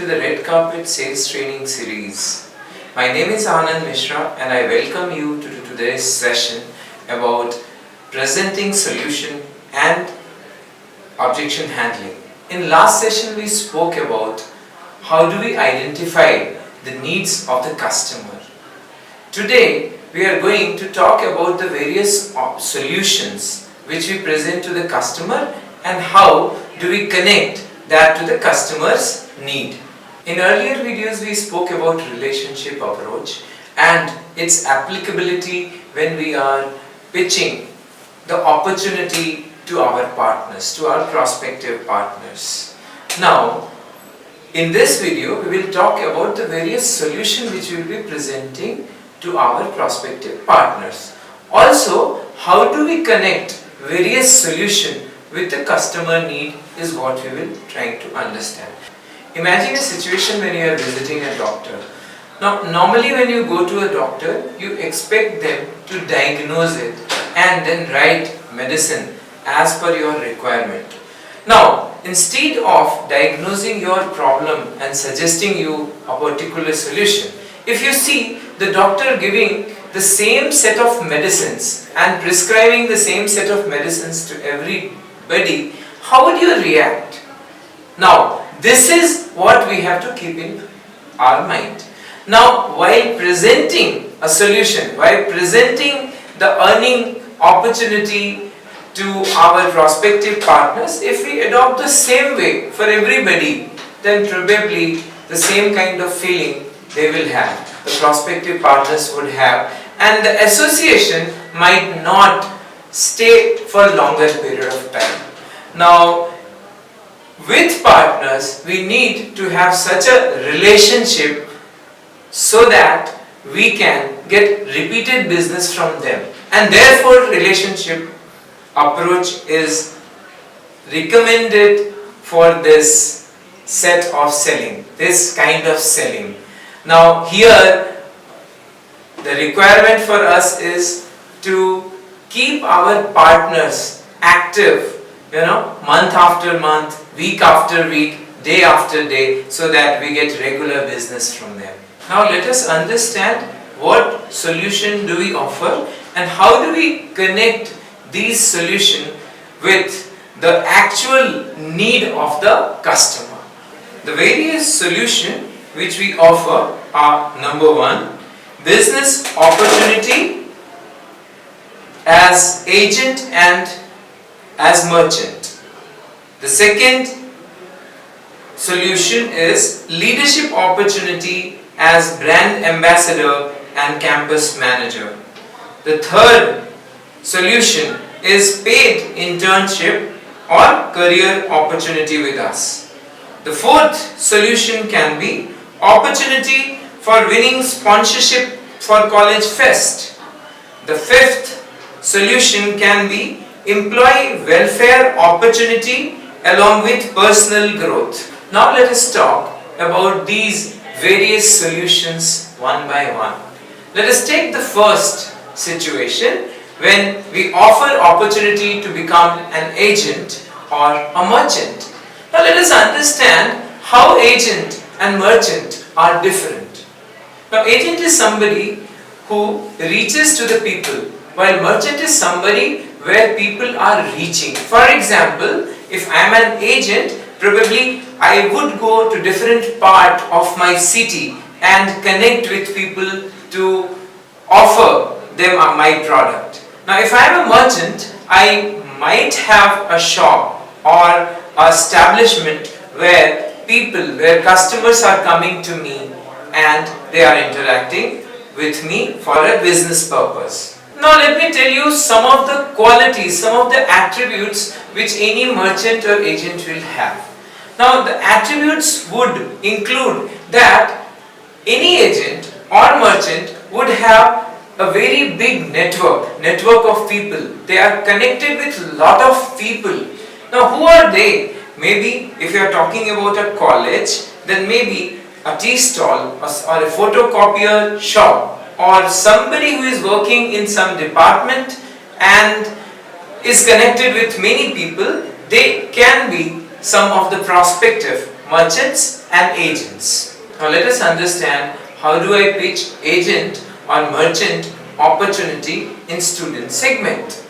to the Red Carpet Sales Training Series. My name is Anand Mishra and I welcome you to today's session about presenting solution and objection handling. In last session we spoke about how do we identify the needs of the customer. Today we are going to talk about the various solutions which we present to the customer and how do we connect that to the customer's need. In earlier videos we spoke about relationship approach and its applicability when we are pitching the opportunity to our partners, to our prospective partners. Now, in this video we will talk about the various solutions which we will be presenting to our prospective partners. Also, how do we connect various solutions with the customer need is what we will try to understand. Imagine a situation when you are visiting a doctor. Now, normally when you go to a doctor, you expect them to diagnose it and then write medicine as per your requirement. Now, instead of diagnosing your problem and suggesting you a particular solution, if you see the doctor giving the same set of medicines and prescribing the same set of medicines to everybody, how would you react? Now, this is what we have to keep in our mind. Now, while presenting a solution, while presenting the earning opportunity to our prospective partners, if we adopt the same way for everybody, then probably the same kind of feeling they will have, the prospective partners would have, and the association might not stay for a longer period of time. Now, with partners, we need to have such a relationship so that we can get repeated business from them, and therefore relationship approach is recommended for this set of selling, this kind of selling. Now here the requirement for us is to keep our partners active, month after month, week after week, day after day, so that we get regular business from them. Now let us understand what solution do we offer and how do we connect these solutions with the actual need of the customer. The various solutions which we offer are: number one, business opportunity as agent and as merchant. The second solution is leadership opportunity as brand ambassador and campus manager. The third solution is paid internship or career opportunity with us. The fourth solution can be opportunity for winning sponsorship for college fest. The fifth solution can be employee welfare opportunity along with personal growth. Now let us talk about these various solutions one by one. Let us take the first situation when we offer opportunity to become an agent or a merchant. Now let us understand how agent and merchant are different. Now agent is somebody who reaches to the people, while merchant is somebody where people are reaching. For example, if I am an agent, probably I would go to different part of my city and connect with people to offer them my product. Now if I am a merchant, I might have a shop or a establishment where customers are coming to me and they are interacting with me for a business purpose. Now let me tell you some of the qualities, some of the attributes which any merchant or agent will have. Now the attributes would include that any agent or merchant would have a very big network of people. They are connected with a lot of people. Now who are they? Maybe if you are talking about a college, then maybe a tea stall or a photocopier shop, or somebody who is working in some department and is connected with many people. They can be some of the prospective merchants and agents. Now let us understand how do I pitch agent or merchant opportunity in student segment.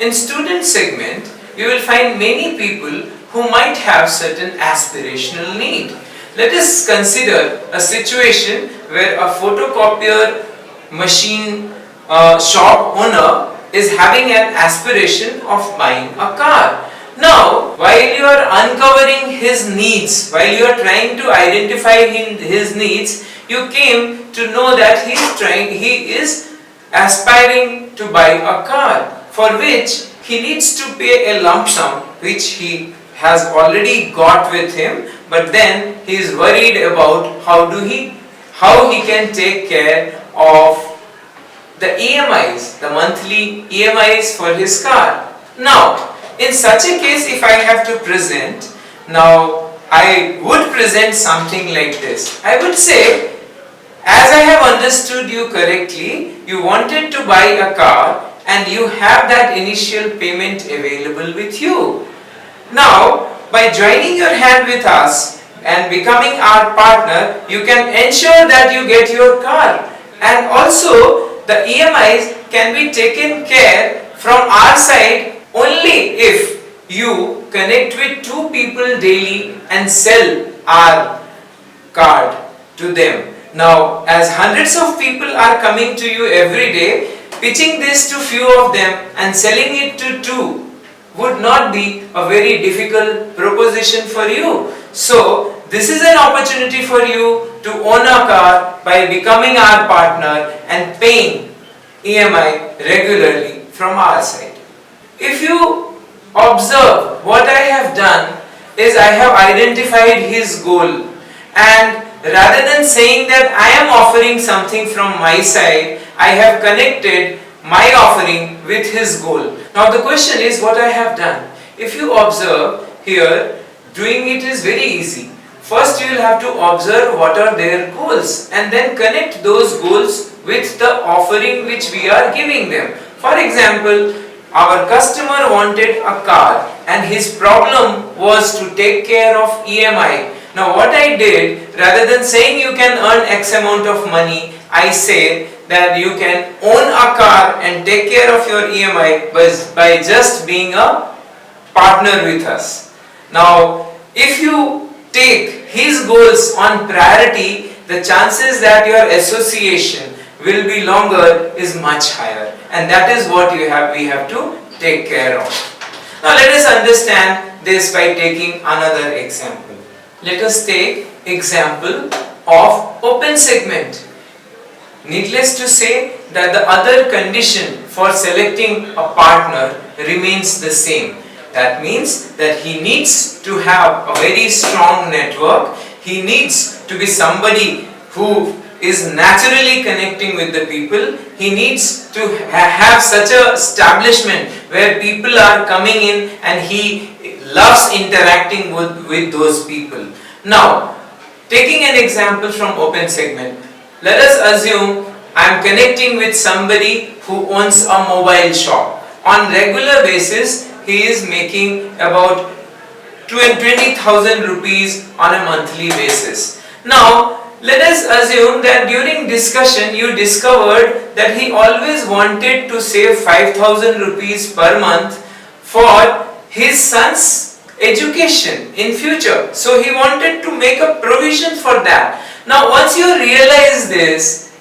In student segment, you will find many people who might have certain aspirational need. Let us consider a situation where a photocopier machine shop owner is having an aspiration of buying a car. Now, while you are uncovering his needs, while you are trying to identify his needs, you came to know that he is aspiring to buy a car, for which he needs to pay a lump sum which he has already got with him, but then he is worried about how he can take care of the EMIs, the monthly EMIs for his car. Now, in such a case, if I have to present, now I would present something like this. I would say, as I have understood you correctly, you wanted to buy a car and you have that initial payment available with you. Now, by joining your hand with us and becoming our partner, you can ensure that you get your car, and also the EMIs can be taken care from our side only if you connect with 2 people daily and sell our card to them. Now, as hundreds of people are coming to you every day, pitching this to few of them and selling it to 2 would not be a very difficult proposition for you. So, this is an opportunity for you to own a car by becoming our partner and paying EMI regularly from our side. If you observe, what I have done is I have identified his goal, and rather than saying that I am offering something from my side, I have connected my offering with his goal. Now the question is what I have done. If you observe here, doing it is very easy. First you will have to observe what are their goals and then connect those goals with the offering which we are giving them. For example, our customer wanted a car and his problem was to take care of EMI. Now what I did, rather than saying you can earn X amount of money, I say that you can own a car and take care of your EMI by just being a partner with us. Now if you take his goals on priority, the chances that your association will be longer is much higher, and that is what we have to take care of. Now let us understand this by taking another example. Let us take example of open segment. Needless to say that the other condition for selecting a partner remains the same. That means that he needs to have a very strong network. He needs to be somebody who is naturally connecting with the people. He needs to have such a establishment where people are coming in and he loves interacting with those people. Now, taking an example from open segment, let us assume I am connecting with somebody who owns a mobile shop. On regular basis, he is making about 20,000 rupees on a monthly basis. Now, let us assume that during discussion you discovered that he always wanted to save 5,000 rupees per month for his son's education in future. So he wanted to make a provision for that. Now once you realize this,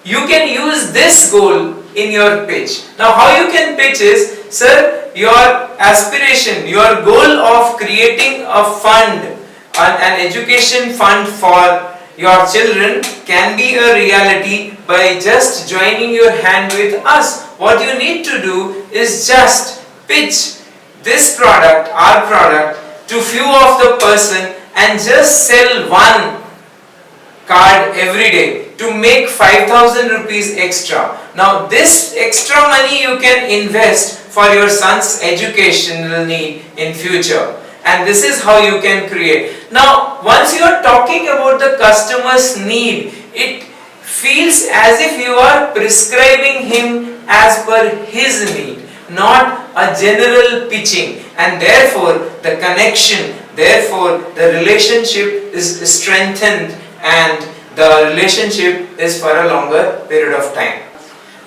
you can use this goal in your pitch. Now how you can pitch is, sir, your aspiration, your goal of creating a fund, an education fund for your children can be a reality by just joining your hand with us. What you need to do is just pitch this product, our product, to few of the person and just sell one card every day to make 5,000 rupees extra. Now this extra money you can invest for your son's educational need in future. And this is how you can create. Now, once you are talking about the customer's need, it feels as if you are prescribing him as per his need, not a general pitching. and therefore the connection, therefore the relationship is strengthened and the relationship is for a longer period of time.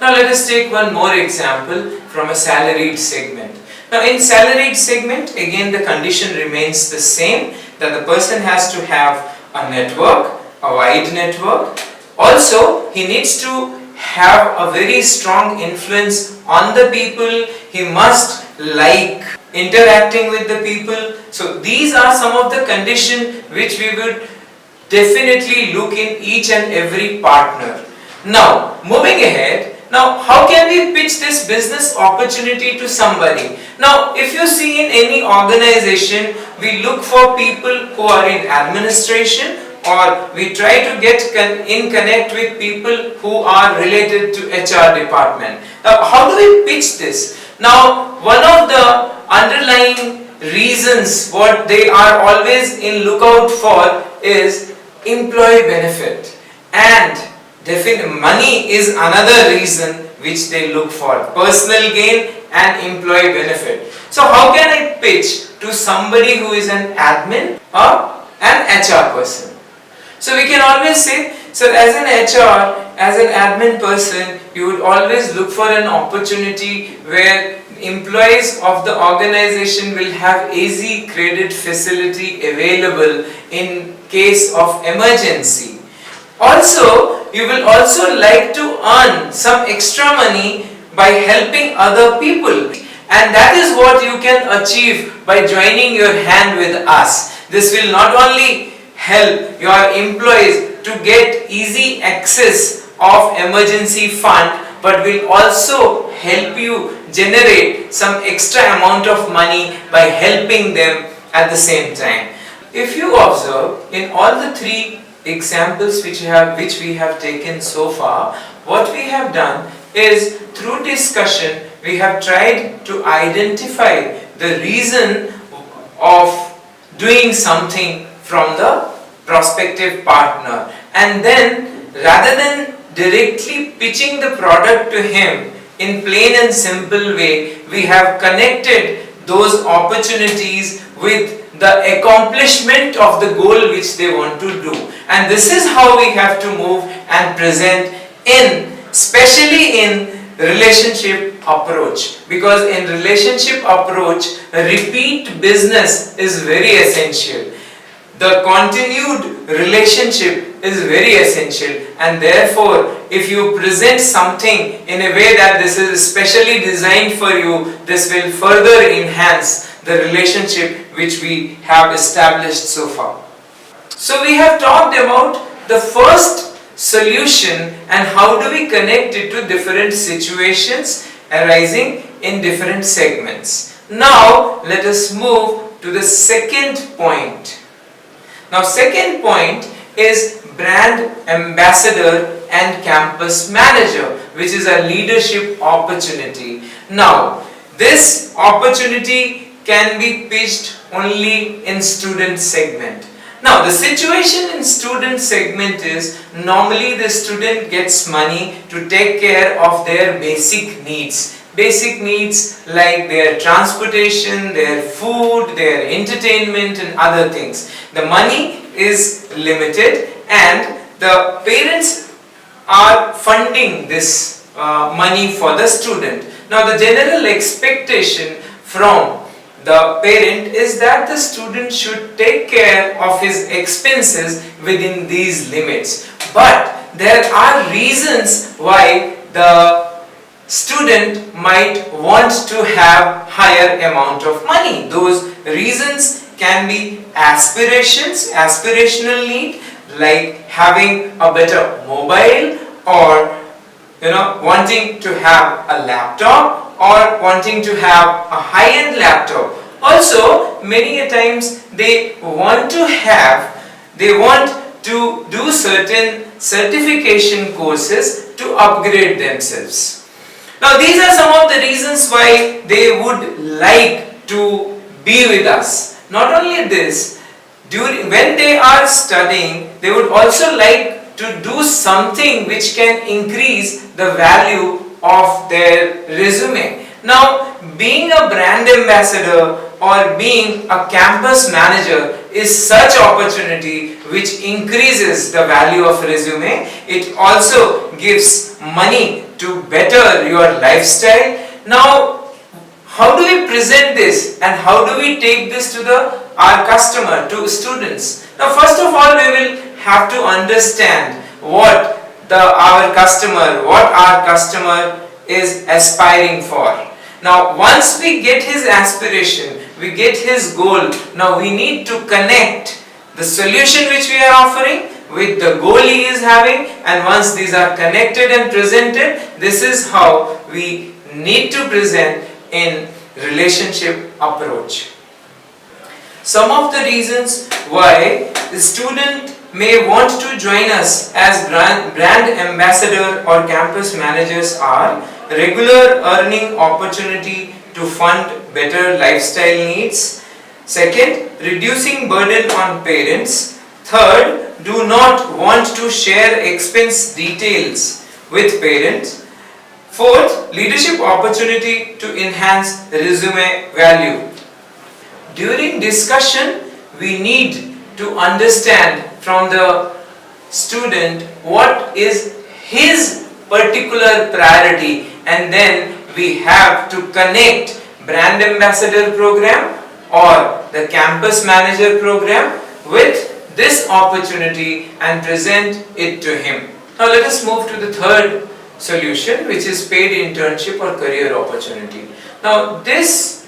Now let us take one more example from a salaried segment. Now in salaried segment, again the condition remains the same, that the person has to have a network, a wide network. Also, he needs to have a very strong influence on the people. He must like interacting with the people. So these are some of the conditions which we would definitely look in each and every partner. Now, moving ahead, now how can we pitch this business opportunity to somebody? Now, if you see in any organization, we look for people who are in administration, or we try to get in connect with people who are related to HR department. Now, how do we pitch this? Now, one of the underlying reasons what they are always in lookout for is employee benefit, and money is another reason which they look for, personal gain and employee benefit. So how can I pitch to somebody who is an admin or an HR person? So we can always say, so as an HR, as an admin person, you would always look for an opportunity where employees of the organization will have easy credit facility available in case of emergency. Also, you will also like to earn some extra money by helping other people, and that is what you can achieve by joining your hand with us. This will not only help your employees to get easy access of emergency fund, but will also help you generate some extra amount of money by helping them at the same time. If you observe in all the three examples which we have taken so far, what we have done is through discussion we have tried to identify the reason of doing something from the prospective partner, and then rather than directly pitching the product to him in plain and simple way, we have connected those opportunities with the accomplishment of the goal which they want to do. And this is how we have to move and present especially in relationship approach, because in relationship approach, repeat business is very essential. The continued relationship is very essential, and therefore if you present something in a way that this is specially designed for you, this will further enhance the relationship which we have established so far. So we have talked about the first solution and how do we connect it to different situations arising in different segments. Now let us move to the second point. Now second point is brand ambassador and campus manager, which is a leadership opportunity. Now this opportunity can be pitched only in student segment. Now the situation in student segment is normally the student gets money to take care of their basic needs. Basic needs like their transportation, their food, their entertainment and other things. The money is limited and the parents are funding this money for the student. Now the general expectation from the parent is that the student should take care of his expenses within these limits. But there are reasons why the student might want to have higher amount of money. Those reasons can be aspirational need, like having a better mobile, or wanting to have a laptop, or wanting to have a high-end laptop. Also, many a times they want to do certain certification courses to upgrade themselves. Now these are some of the reasons why they would like to be with us. Not only this, when they are studying, they would also like to do something which can increase the value of their resume. Now, being a brand ambassador or being a campus manager is such opportunity which increases the value of resume. It also gives money to better your lifestyle. Now, how do we present this and how do we take this to our customer, to students? Now, first of all, we will have to understand what our customer is aspiring for. Now, once we get his aspiration, we get his goal, now we need to connect the solution which we are offering with the goal he is having, and once these are connected and presented, this is how we need to present in relationship approach. Some of the reasons why the student may want to join us as brand ambassador or campus managers are: regular earning opportunity to fund better lifestyle needs. Second, reducing burden on parents. Third, do not want to share expense details with parents. Fourth, leadership opportunity to enhance resume value. During discussion, we need to understand from the student what is his particular priority, and then we have to connect brand ambassador program or the campus manager program with this opportunity and present it to him. Now let us move to the third solution, which is paid internship or career opportunity. Now this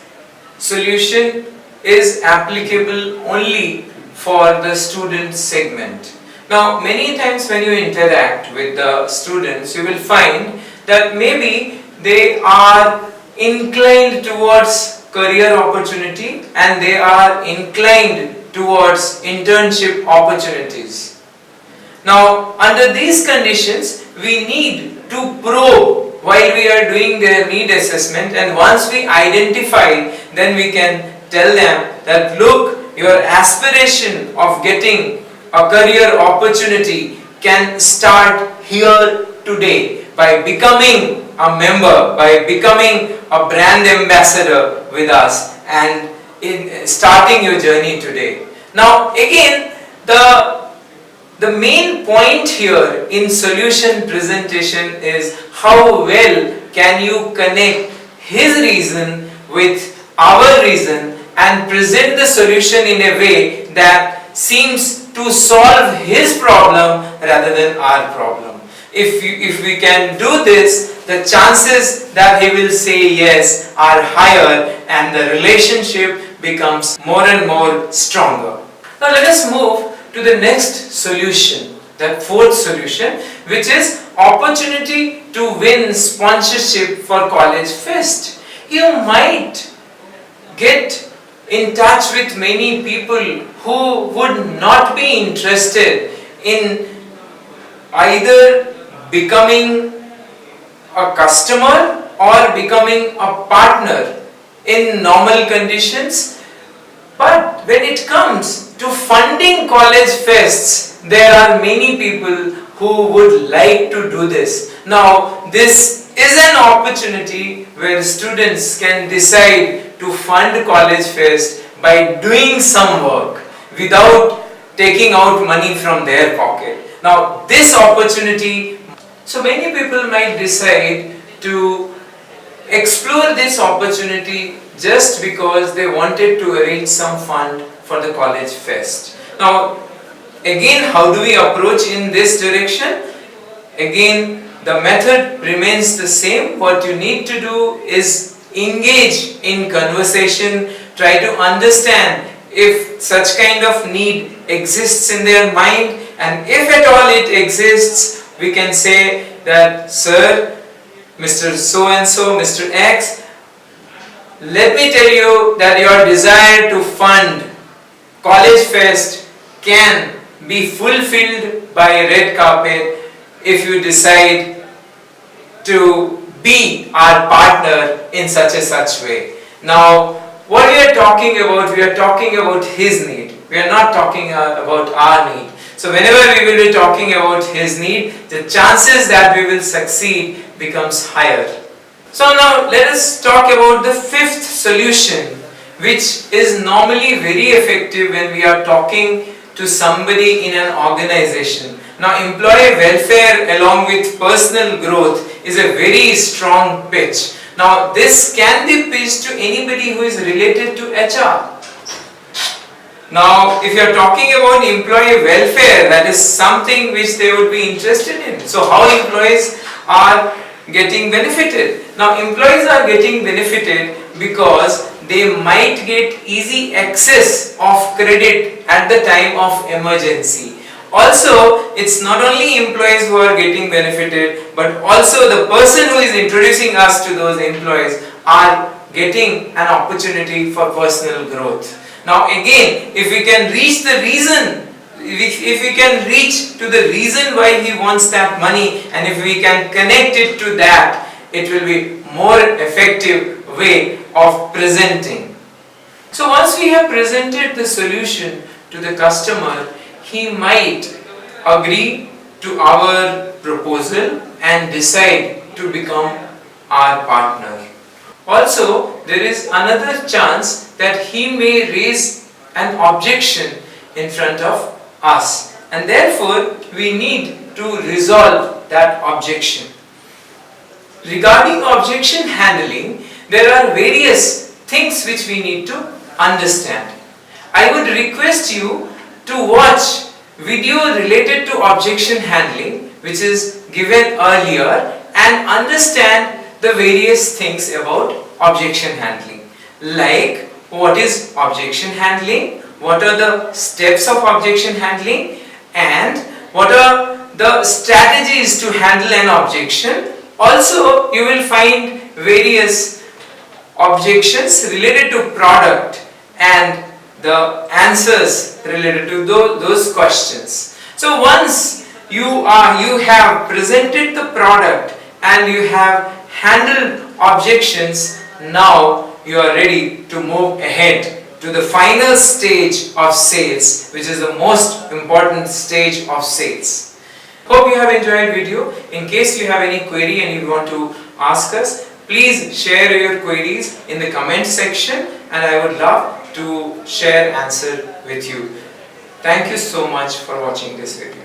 solution is applicable only for the student segment. Now many times when you interact with the students, you will find that maybe they are inclined towards career opportunity and they are inclined towards internship opportunities. Now under these conditions, we need to probe while we are doing their need assessment, and once we identify, then we can tell them that look, your aspiration of getting a career opportunity can start here today by becoming a member, by becoming a brand ambassador with us and in starting your journey today. Now again, the main point here in solution presentation is how well can you connect his reason with our reason and present the solution in a way that seems to solve his problem rather than our problem. If we can do this, the chances that he will say yes are higher and the relationship becomes more and more stronger. Now let us move to the next solution, the fourth solution, which is opportunity to win sponsorship for college fest. You might get in touch with many people who would not be interested in either becoming a customer or becoming a partner in normal conditions. But when it comes to funding college fests, there are many people who would like to do this. Now, this is an opportunity where students can decide to fund college fest by doing some work without taking out money from their pocket. Now, this opportunity, so many people might decide to explore this opportunity just because they wanted to arrange some fund for the college fest. Now, again, how do we approach in this direction? Again, the method remains the same. What you need to do is engage in conversation, try to understand if such kind of need exists in their mind, and if at all it exists, we can say that, sir, Mr. So-and-so, Mr. X, let me tell you that your desire to fund college fest can be fulfilled by a red carpet if you decide to be our partner in such a such way. Now, what we are talking about, we are talking about his need. We are not talking about our need. So whenever we will be talking about his need, the chances that we will succeed becomes higher. So now let us talk about the fifth solution, which is normally very effective when we are talking to somebody in an organization. Now, employee welfare along with personal growth is a very strong pitch. Now, this can be pitched to anybody who is related to HR. Now, if you are talking about employee welfare, that is something which they would be interested in. So, how employees are getting benefited? Now, employees are getting benefited because they might get easy access of credit at the time of emergency. Also, it's not only employees who are getting benefited, but also the person who is introducing us to those employees are getting an opportunity for personal growth. Now again, if we can reach the reason, if we can reach to the reason why he wants that money, and if we can connect it to that, it will be more effective way of presenting. So once we have presented the solution to the customer, he might agree to our proposal and decide to become our partner. Also, there is another chance that he may raise an objection in front of us, and therefore we need to resolve that objection. Regarding objection handling, there are various things which we need to understand. I would request you to watch video related to objection handling, which is given earlier, and understand the various things about objection handling, like what is objection handling, what are the steps of objection handling, and what are the strategies to handle an objection. Also, you will find various objections related to product and the answers related to those questions. So once you have presented the product and you have handled objections, now you are ready to move ahead to the final stage of sales, which is the most important stage of sales. Hope you have enjoyed video. In case you have any query and you want to ask us, please share your queries in the comment section, and I would love to share answer with you. Thank you so much for watching this video.